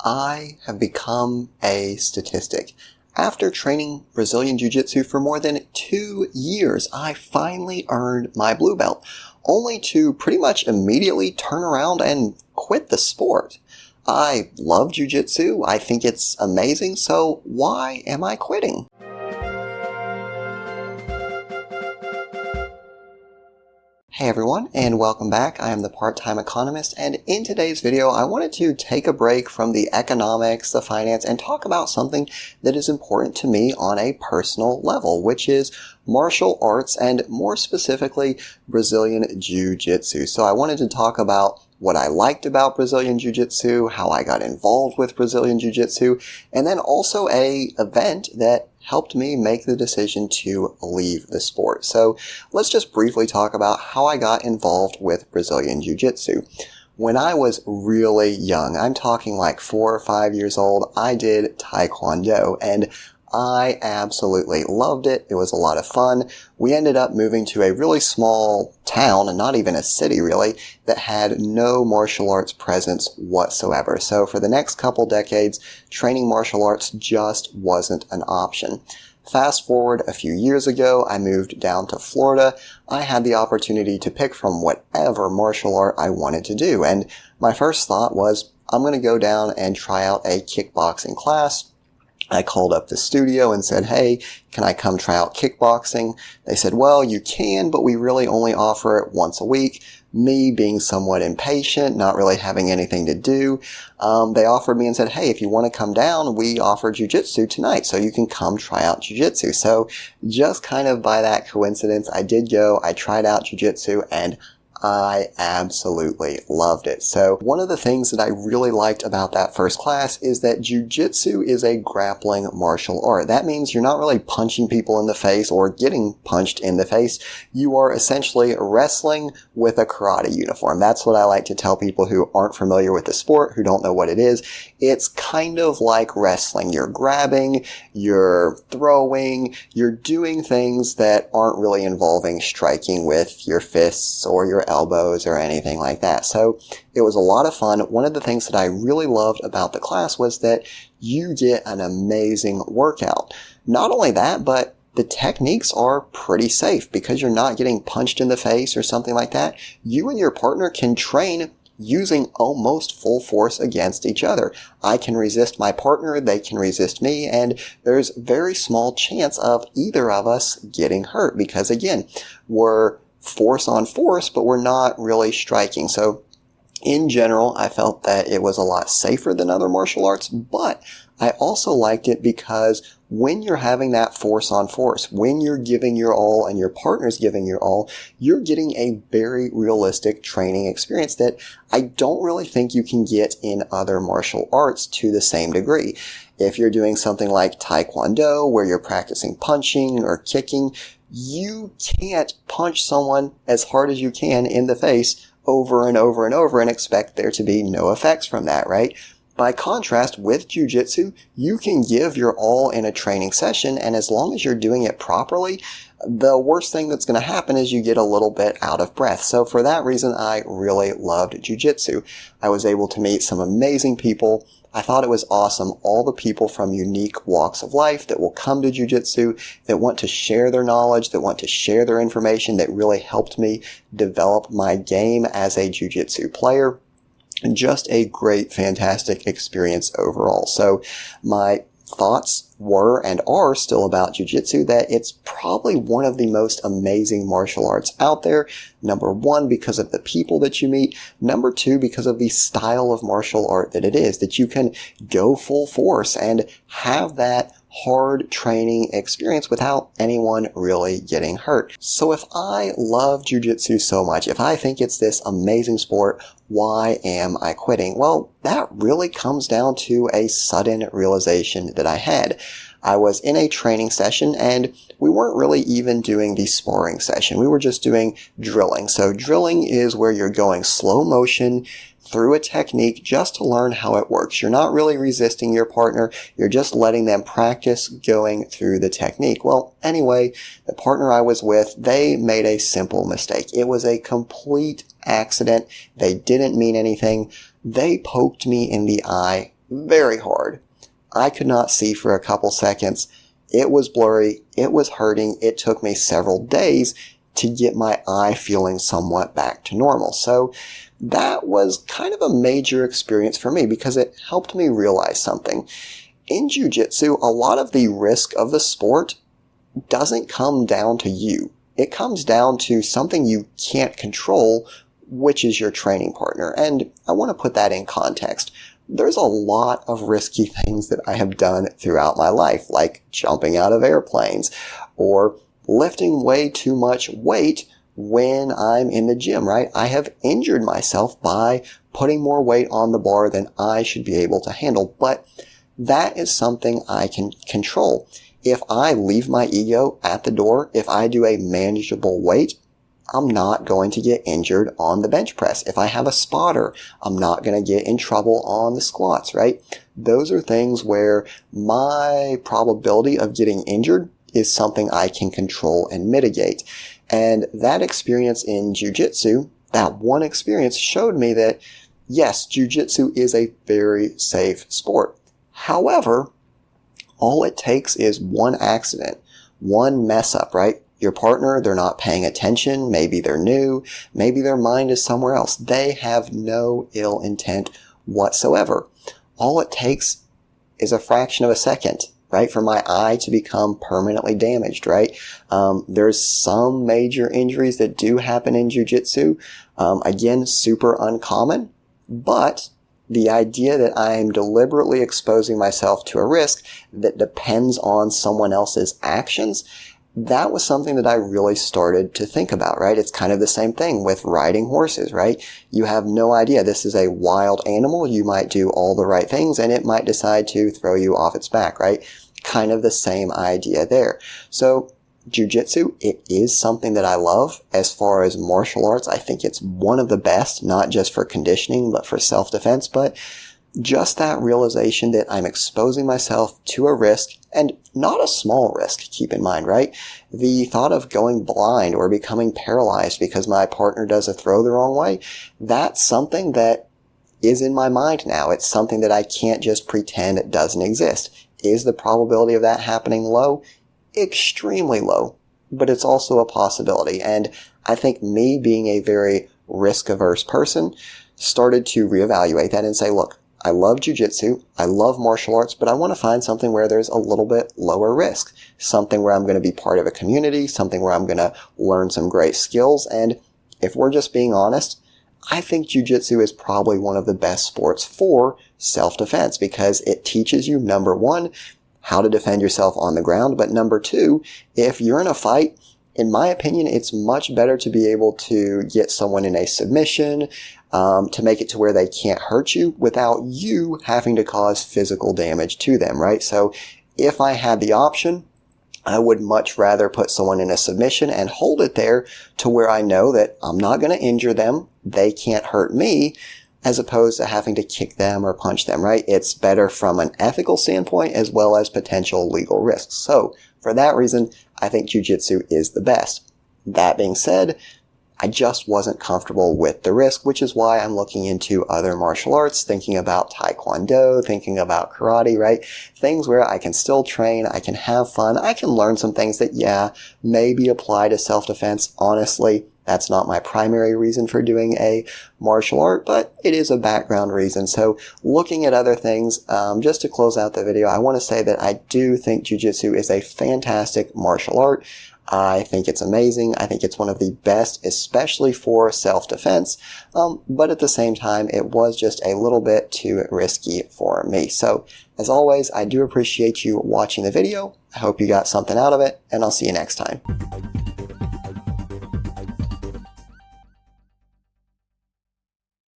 I have become a statistic. After training Brazilian Jiu-Jitsu for more than 2 years, I finally earned my blue belt, only to pretty much immediately turn around and quit the sport. I love Jiu-Jitsu, I think it's amazing, so why am I quitting? Hey everyone, and welcome back. I am the Part-Time Economist, and in today's video, I wanted to take a break from the economics, the finance, and talk about something that is important to me on a personal level, which is martial arts, and more specifically, Brazilian Jiu-Jitsu. So I wanted to talk about what I liked about Brazilian Jiu-Jitsu, how I got involved with Brazilian Jiu-Jitsu, and then also an event that helped me make the decision to leave the sport. So let's just briefly talk about how I got involved with Brazilian Jiu-Jitsu. When I was really young, I'm talking like 4 or 5 years old, I did Taekwondo, and I absolutely loved it. It was a lot of fun. We ended up moving to a really small town, and not even a city really, that had no martial arts presence whatsoever. So for the next couple decades, training martial arts just wasn't an option. Fast forward a few years ago, I moved down to Florida. I had the opportunity to pick from whatever martial art I wanted to do. And my first thought was, I'm going to go down and try out a kickboxing class. I called up the studio and said, hey, can I come try out kickboxing? They said, well, you can, but we really only offer it once a week. Me being somewhat impatient, not really having anything to do, they offered me and said, hey, if you want to come down, we offer jiu-jitsu tonight, so you can come try out jiu-jitsu. So just kind of by that coincidence, I did go, I tried out jiu-jitsu, and I absolutely loved it. So one of the things that I really liked about that first class is that jiu-jitsu is a grappling martial art. That means you're not really punching people in the face or getting punched in the face. You are essentially wrestling with a karate uniform. That's what I like to tell people who aren't familiar with the sport, who don't know what it is. It's kind of like wrestling. You're grabbing, you're throwing, you're doing things that aren't really involving striking with your fists or your elbows or anything like that. So it was a lot of fun. One of the things that I really loved about the class was that you get an amazing workout. Not only that, but the techniques are pretty safe because you're not getting punched in the face or something like that. You and your partner can train using almost full force against each other. I can resist my partner, they can resist me, and there's very small chance of either of us getting hurt because, again, we're force on force, but we're not really striking. So in general, I felt that it was a lot safer than other martial arts, but I also liked it because when you're having that force on force, when you're giving your all and your partner's giving your all, you're getting a very realistic training experience that I don't really think you can get in other martial arts to the same degree. If you're doing something like Taekwondo, where you're practicing punching or kicking, you can't punch someone as hard as you can in the face over and over and over and expect there to be no effects from that, right? By contrast, with jiu-jitsu, you can give your all in a training session, and as long as you're doing it properly, the worst thing that's going to happen is you get a little bit out of breath. So for that reason, I really loved jiu-jitsu. I was able to meet some amazing people. I thought it was awesome, all the people from unique walks of life that will come to jiu-jitsu, that want to share their knowledge, that want to share their information, that really helped me develop my game as a jiu-jitsu player. Just a great, fantastic experience overall. So my thoughts were and are still about jiu-jitsu, that it's probably one of the most amazing martial arts out there. Number one, because of the people that you meet. Number two, because of the style of martial art that it is, that you can go full force and have that hard training experience without anyone really getting hurt. So if I love jiu-jitsu so much, if I think it's this amazing sport, why am I quitting? Well, that really comes down to a sudden realization that I had. I was in a training session and we weren't really even doing the sparring session. We were just doing drilling. So drilling is where you're going slow motion through a technique just to learn how it works. You're not really resisting your partner. You're just letting them practice going through the technique. Well, anyway, the partner I was with, they made a simple mistake. It was a complete accident. They didn't mean anything. They poked me in the eye very hard. I could not see for a couple seconds. It was blurry. It was hurting. It took me several days to get my eye feeling somewhat back to normal. So that was kind of a major experience for me because it helped me realize something. In jiu-jitsu, a lot of the risk of the sport doesn't come down to you. It comes down to something you can't control, which is your training partner. And I want to put that in context. There's a lot of risky things that I have done throughout my life, like jumping out of airplanes or lifting way too much weight when I'm in the gym, right? I have injured myself by putting more weight on the bar than I should be able to handle, but that is something I can control. If I leave my ego at the door, if I do a manageable weight, I'm not going to get injured on the bench press. If I have a spotter, I'm not going to get in trouble on the squats, right? Those are things where my probability of getting injured is something I can control and mitigate. And that experience in jiu-jitsu, that one experience showed me that, yes, jiu-jitsu is a very safe sport. However, all it takes is one accident, one mess up, right? Your partner, they're not paying attention. Maybe they're new. Maybe their mind is somewhere else. They have no ill intent whatsoever. All it takes is a fraction of a second, right? For my eye to become permanently damaged, right? There's some major injuries that do happen in jiu-jitsu. Again, super uncommon, but the idea that I am deliberately exposing myself to a risk that depends on someone else's actions, that was something that I really started to think about, right? It's kind of the same thing with riding horses, right? You have no idea. This is a wild animal. You might do all the right things and it might decide to throw you off its back, right? Kind of the same idea there. So jiu-jitsu, it is something that I love. As far as martial arts, I think it's one of the best, not just for conditioning, but for self-defense. But just that realization that I'm exposing myself to a risk, and not a small risk, keep in mind, right? The thought of going blind or becoming paralyzed because my partner does a throw the wrong way, that's something that is in my mind now. It's something that I can't just pretend it doesn't exist. Is the probability of that happening low? Extremely low, but it's also a possibility. And I think me being a very risk-averse person started to reevaluate that and say, look, I love jiu-jitsu, I love martial arts, but I want to find something where there's a little bit lower risk, something where I'm going to be part of a community, something where I'm going to learn some great skills. And if we're just being honest, I think jiu-jitsu is probably one of the best sports for self-defense because it teaches you, number one, how to defend yourself on the ground, but number two, if you're in a fight, in my opinion, it's much better to be able to get someone in a submission, to make it to where they can't hurt you without you having to cause physical damage to them, right? So if I had the option, I would much rather put someone in a submission and hold it there to where I know that I'm not going to injure them, they can't hurt me, as opposed to having to kick them or punch them, right? It's better from an ethical standpoint as well as potential legal risks. So for that reason, I think jiu-jitsu is the best. That being said, I just wasn't comfortable with the risk, which is why I'm looking into other martial arts, thinking about taekwondo, thinking about karate, right? Things where I can still train, I can have fun, I can learn some things that, yeah, maybe apply to self-defense. Honestly, that's not my primary reason for doing a martial art, but it is a background reason. So looking at other things, just to close out the video, I want to say that I do think jiu-jitsu is a fantastic martial art. I think it's amazing. I think it's one of the best, especially for self-defense. But at the same time, it was just a little bit too risky for me. So as always, I do appreciate you watching the video. I hope you got something out of it, and I'll see you next time.